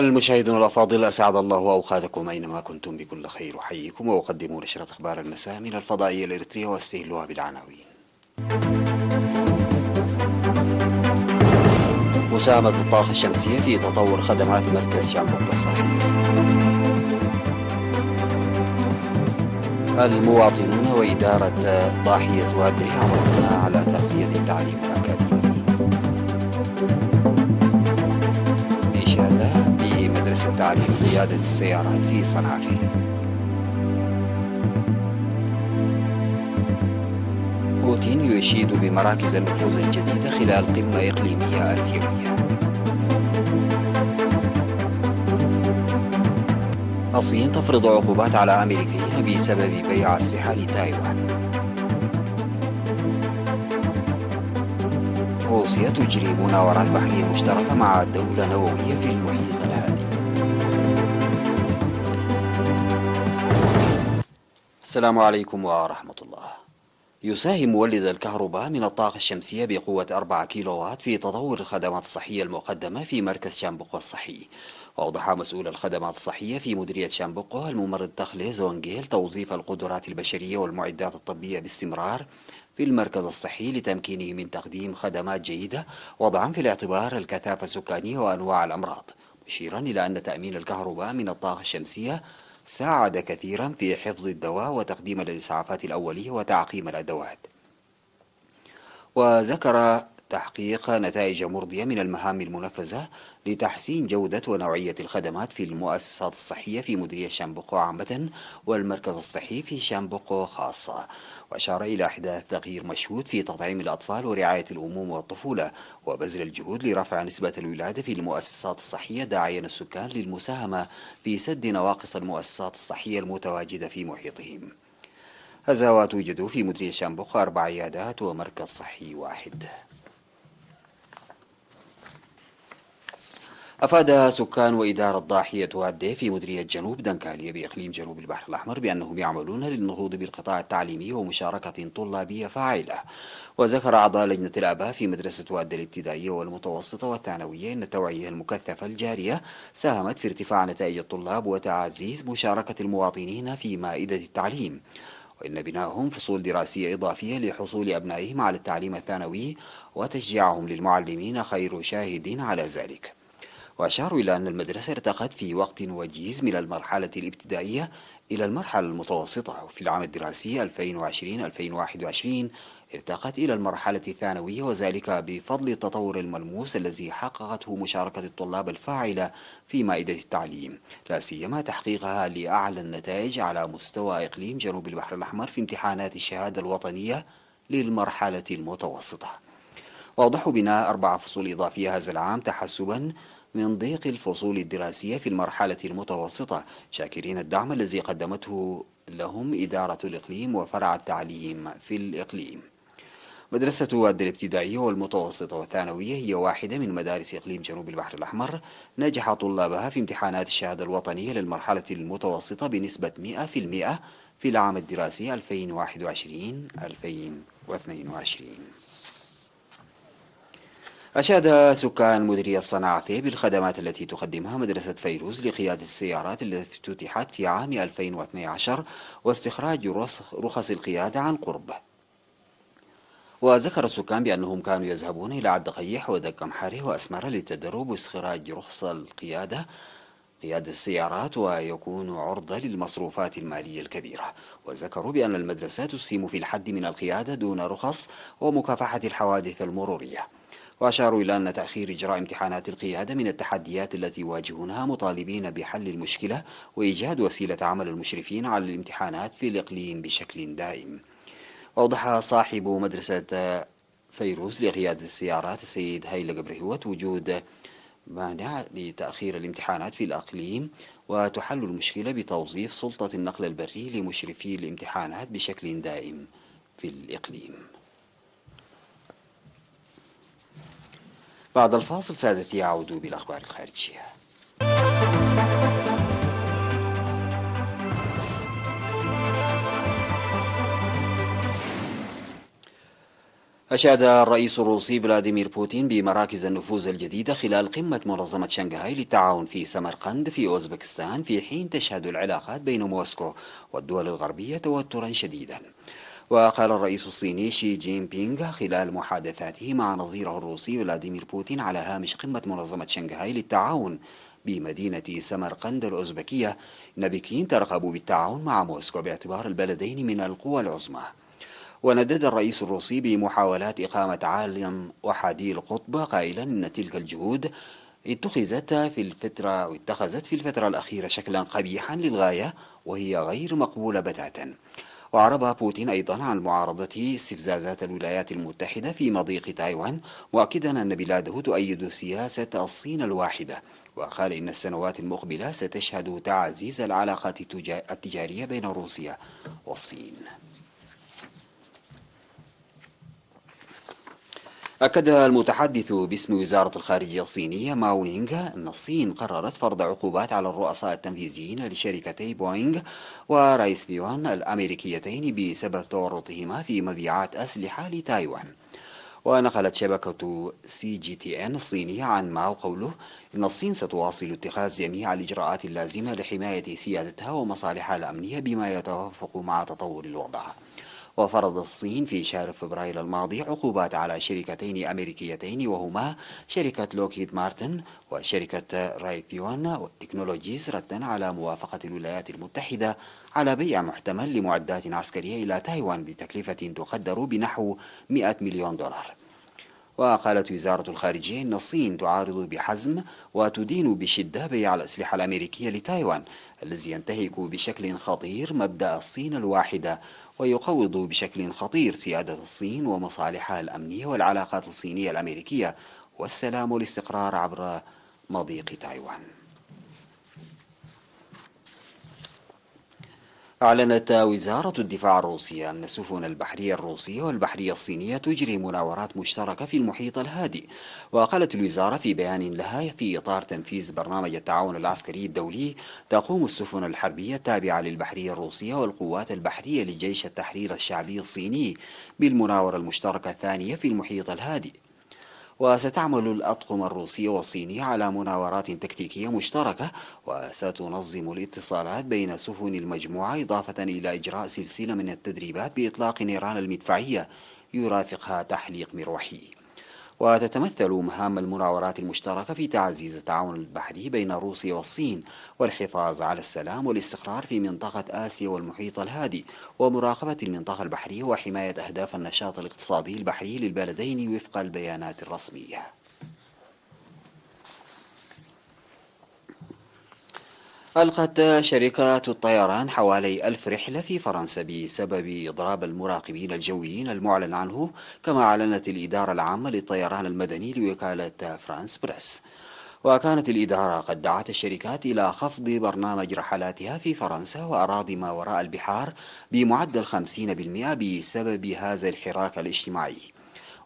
المشاهدون الأفاضل، أسعد الله أوقاتكم أينما كنتم بكل خير. أحييكم وأقدم نشرة أخبار المساء من الفضائية الإريترية وأستهلها بالعناوين. مساهمة الطاقة الشمسية في تطور خدمات مركز شامبوكو الصحي. المواطنون وإدارة ضاحية وادي يعملون على تغطية التعليم الأكاديمي. إشادة بمدرسة تعليم قيادة السيارات في صنعاء. بوتين يشيد بمراكز النفوذ الجديدة خلال قمة إقليمية آسيوية. الصين تفرض عقوبات على أمريكيين بسبب بيع أسلحة لتايوان. روسيا تجري مناورات بحرية مشتركة مع دولة نووية في المحيط الهادئ. السلام عليكم ورحمة الله. يساهم مولد الكهرباء من الطاقة الشمسية بقوة 4 كيلووات في تطور الخدمات الصحية المقدمة في مركز شامبوكو الصحي. وأوضح مسؤول الخدمات الصحية في مديرية شامبوكو الممرض تخلي زونجيل توظيف القدرات البشرية والمعدات الطبية باستمرار في المركز الصحي لتمكينه من تقديم خدمات جيدة وضعا في الاعتبار الكثافة السكانية وأنواع الأمراض، مشيرا إلى أن تأمين الكهرباء من الطاقة الشمسية ساعد كثيرا في حفظ الدواء وتقديم الإسعافات الأولية وتعقيم الأدوات. وذكر تحقيق نتائج مرضية من المهام المنفذة لتحسين جودة ونوعية الخدمات في المؤسسات الصحية في مديرية شامبوكو عامة والمركز الصحي في شامبوكو خاصة. وأشار إلى إحداث تغيير مشهود في تطعيم الأطفال ورعاية الأمومة والطفولة وبذل الجهود لرفع نسبة الولادة في المؤسسات الصحية، داعيا السكان للمساهمة في سد نواقص المؤسسات الصحية المتواجدة في محيطهم. هذا وتوجد في مديرية شامبوكو 4 عيادات ومركز صحي واحد. أفاد سكان وإدارة ضاحية وادي في مديرية جنوب دنكالية بإقليم جنوب البحر الأحمر بأنهم يعملون للنهوض بالقطاع التعليمي ومشاركة طلابية فاعلة. وذكر أعضاء لجنة الآباء في مدرسة وادي الابتدائية والمتوسطة والثانوية أن التوعية المكثفة الجارية ساهمت في ارتفاع نتائج الطلاب وتعزيز مشاركة المواطنين في مائدة التعليم، وإن بناءهم فصول دراسية إضافية لحصول أبنائهم على التعليم الثانوي وتشجيعهم للمعلمين خير شاهد على ذلك. وأشاروا إلى أن المدرسة ارتقت في وقت وجيز من المرحلة الابتدائية إلى المرحلة المتوسطة، وفي العام الدراسي 2020-2021 ارتقت إلى المرحلة الثانوية، وذلك بفضل التطور الملموس الذي حققته مشاركة الطلاب الفاعلة في مائدة التعليم، لا سيما تحقيقها لأعلى النتائج على مستوى إقليم جنوب البحر الأحمر في امتحانات الشهادة الوطنية للمرحلة المتوسطة. وأوضحوا بناء 4 فصول إضافية هذا العام تحسبا من ضيق الفصول الدراسية في المرحلة المتوسطة، شاكرين الدعم الذي قدمته لهم إدارة الإقليم وفرع التعليم في الإقليم. مدرسة وادي الابتدائية والمتوسطة والثانوية هي واحدة من مدارس إقليم جنوب البحر الأحمر نجح طلابها في امتحانات الشهادة الوطنية للمرحلة المتوسطة بنسبة 100% في العام الدراسي 2021-2022. أشاد سكان مديرية صنعاء بالخدمات التي تقدمها مدرسة فيروز لقيادة السيارات التي افتتحت في عام 2012 واستخراج رخص القيادة عن قرب. وذكر السكان بأنهم كانوا يذهبون إلى عبد قيح ودق محاره وأسمرة للتدرب واستخراج رخص القيادة قيادة السيارات ويكون عرضة للمصروفات المالية الكبيرة. وذكروا بأن المدرسة تسهم في الحد من القيادة دون رخص ومكافحة الحوادث المرورية. وأشاروا إلى أن تأخير إجراء امتحانات القيادة من التحديات التي يواجهونها، مطالبين بحل المشكلة وإيجاد وسيلة عمل المشرفين على الامتحانات في الإقليم بشكل دائم. أوضح صاحب مدرسة فيروز لقيادة السيارات السيد هيلا قبرهوت وجود مانع لتأخير الامتحانات في الإقليم، وتحل المشكلة بتوظيف سلطة النقل البري لمشرفي الامتحانات بشكل دائم في الإقليم. بعد الفاصل سادتي أعود بالأخبار الخارجية. أشاد الرئيس الروسي فلاديمير بوتين بمراكز النفوذ الجديدة خلال قمة منظمة شنغهاي للتعاون في سمرقند في أوزبكستان، في حين تشهد العلاقات بين موسكو والدول الغربية توترا شديدا. وقال الرئيس الصيني شي جين بينغ خلال محادثاته مع نظيره الروسي فلاديمير بوتين على هامش قمة منظمة شنغهاي للتعاون بمدينة سمرقند الأوزبكية إن بكين ترغب بالتعاون مع موسكو باعتبار البلدين من القوى العظمى. وندد الرئيس الروسي بمحاولات إقامة عالم أحادي القطب، قائلا إن تلك الجهود اتخذت في الفترة الأخيرة شكلا قبيحا للغاية وهي غير مقبولة بتاتا. وأعرب بوتين أيضا عن معارضته استفزازات الولايات المتحدة في مضيق تايوان، مؤكدا أن بلاده تؤيد سياسة الصين الواحدة. وقال إن السنوات المقبلة ستشهد تعزيز العلاقات التجارية بين روسيا والصين. أكد المتحدث باسم وزارة الخارجية الصينية ماو نينغ أن الصين قررت فرض عقوبات على الرؤساء التنفيذيين لشركتي بوينغ ورايس بيون الأمريكيتين بسبب تورطهما في مبيعات أسلحة لتايوان. ونقلت شبكة CGTN الصينية عن ماو قوله إن الصين ستواصل اتخاذ جميع الإجراءات اللازمة لحماية سيادتها ومصالحها الأمنية بما يتوافق مع تطور الوضع. وفرضت الصين في شهر فبراير الماضي عقوبات على شركتين أمريكيتين وهما شركة لوكهيد مارتن وشركة رايثيون تكنولوجيز، ردا على موافقة الولايات المتحدة على بيع محتمل لمعدات عسكرية إلى تايوان بتكلفة تقدر بنحو 100 مليون دولار. وقالت وزارة الخارجية إن الصين تعارض بحزم وتدين بشدة بيع الأسلحة الأمريكية لتايوان الذي ينتهك بشكل خطير مبدأ الصين الواحدة ويقوض بشكل خطير سيادة الصين ومصالحها الأمنية والعلاقات الصينية الأمريكية والسلام والاستقرار عبر مضيق تايوان. أعلنت وزارة الدفاع الروسية أن السفن البحرية الروسية والبحرية الصينية تجري مناورات مشتركة في المحيط الهادئ. وقالت الوزارة في بيان لها في إطار تنفيذ برنامج التعاون العسكري الدولي، تقوم السفن الحربية التابعة للبحرية الروسية والقوات البحرية لجيش التحرير الشعبي الصيني بالمناورة المشتركة الثانية في المحيط الهادئ. وستعمل الأطقم الروسية والصينية على مناورات تكتيكية مشتركة، وستنظم الاتصالات بين سفن المجموعة، إضافة إلى إجراء سلسلة من التدريبات بإطلاق نيران المدفعية يرافقها تحليق مروحي. وتتمثل مهام المناورات المشتركة في تعزيز التعاون البحري بين روسيا والصين والحفاظ على السلام والاستقرار في منطقة آسيا والمحيط الهادئ، ومراقبة المنطقة البحرية وحماية أهداف النشاط الاقتصادي البحري للبلدين وفق البيانات الرسمية. ألقت شركة الطيران حوالي 1000 رحلة في فرنسا بسبب إضراب المراقبين الجويين المعلن عنه، كما أعلنت الإدارة العامة للطيران المدني لوكالة فرانس بريس. وكانت الإدارة قد دعت الشركات إلى خفض برنامج رحلاتها في فرنسا وأراضي ما وراء البحار بمعدل 50% بسبب هذا الحراك الاجتماعي.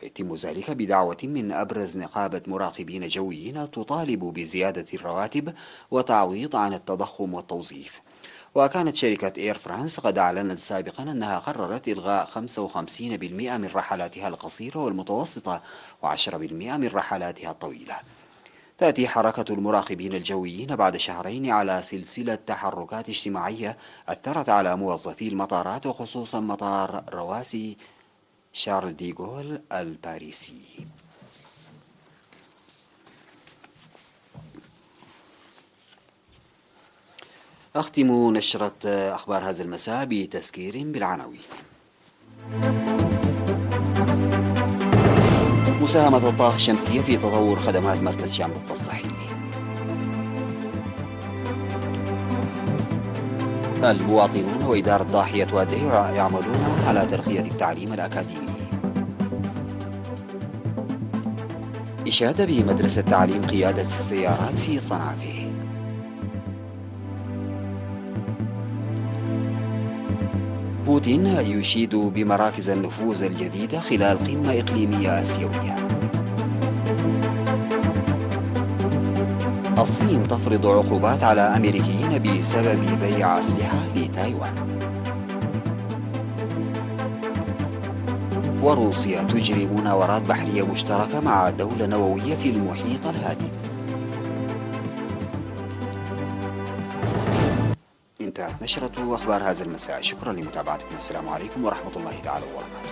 ويتم ذلك بدعوة من أبرز نقابة مراقبين جويين تطالب بزيادة الرواتب وتعويض عن التضخم والتوظيف. وكانت شركة إير فرانس قد أعلنت سابقا أنها قررت إلغاء 55% من رحلاتها القصيرة والمتوسطة و10% من رحلاتها الطويلة. تأتي حركة المراقبين الجويين بعد شهرين على سلسلة تحركات اجتماعية أثرت على موظفي المطارات، وخصوصا مطار رواسي شارل دي غول الباريسي. أختم نشرة أخبار هذا المساء بتذكير بالعناوين. مساهمة الطاقة الشمسية في تطور خدمات مركز شامبوك الصحي. المواطنون وإدارة ضاحية وادي يعملون على ترقية التعليم الأكاديمي. إشادة بمدرسة تعليم قيادة السيارات في صنعاء. بوتين يشيد بمراكز النفوذ الجديدة خلال قمة إقليمية آسيوية. الصين تفرض عقوبات على أمريكيين بسبب بيع أسلحة لتايوان. وروسيا تجري مناورات بحرية مشتركة مع دولة نووية في المحيط الهادي. انتهت نشرة أخبار هذا المساء، شكرا لمتابعتكم، السلام عليكم ورحمة الله تعالى وبركاته.